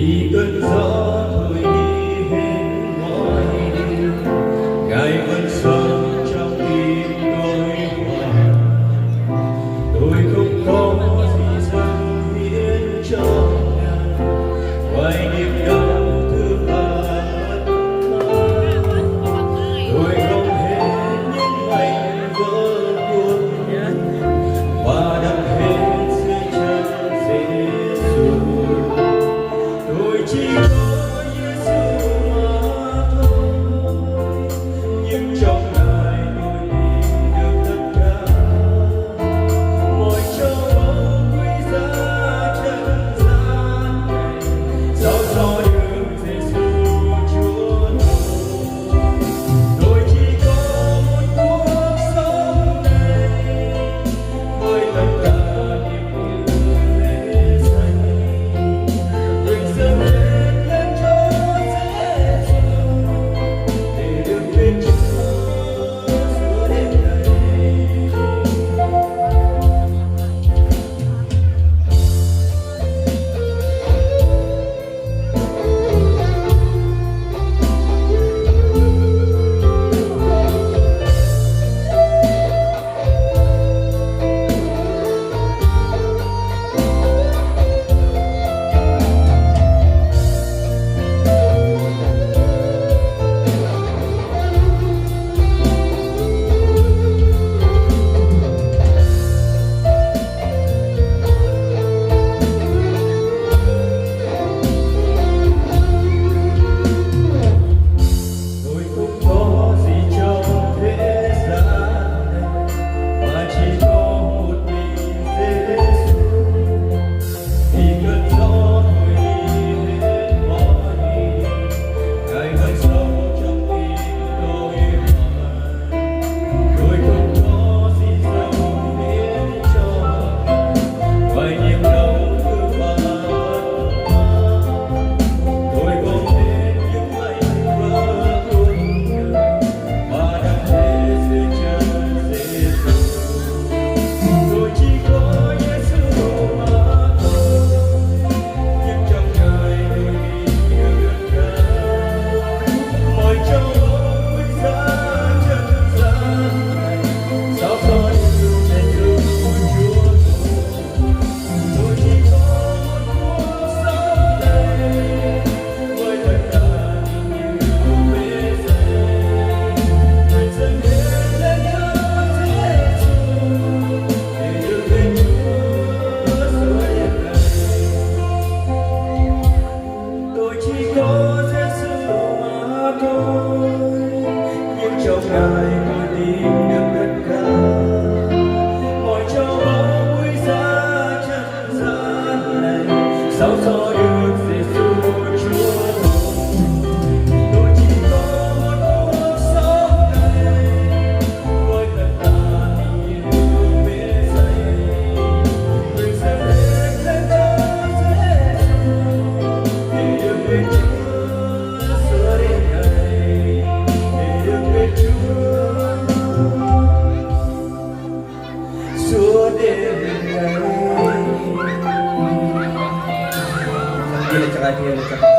vì cơn gió thổi đi hết mọi điều, Ngài vẫn sống trong tim tôi hoài. Tôi không có gì dâng hiến cho Ngài ngoài niềm đau thương và mất mát. Tôi không hết những ngày vỡ buồn và đặt hết dưới chân Giêsu. Tôi chỉ có Giêsu mà thôi, nhưng trong Ngài tôi tìm được tất cả. Mọi châu báu quý giá trần gian này, sao so được Giêsu Chúa tôi. Tôi chỉ có một cuộc sống này với tất cả niềm yêu lễ dành. Nguyện dâng hết lên cho Giêsu để được bên Chúa giữa đêm này. Tôi không có gì trong thế gian này mà chỉ có một mình Giêsu. Vì cơn gió thổi đi hết mọi điều, Ngài vẫn sống trong tim tôi hoài. Tôi không có gì dâng hiến cho Ngài ngoài niềm đau thương và mất mát. Tôi gom hết những mảnh vỡ cuộc đời và đặt hết dưới chân Giêsu. Tôi chỉ có Giêsu mà thôi, nhưng trong Ngài tôi tìm được tất cả. Mọi châu báu quý giá trần gian này, sao so được Giêsu Chúa tôi. Tôi chỉ có một cuộc sống này với tất cả niềm yêu bề dày. Nguyện dâng hết lên cho Giêsu để được bên Chúa giữa đêm này. Tôi chỉ có Giêsu mà thôi, nhưng trong Ngài tôi tìm được tất cả. Mọi châu báu quý giá trần gian này, sao so được Giêsu Chúa tôi. Tôi chỉ có một cuộc sống này với tất cả tình yêu bề dày. Nguyện dâng hết lên cho Giêsu để được bên Chúa giữa đêm này, để được bên Chúa suốt đêm này. Sambil cakap dia cakap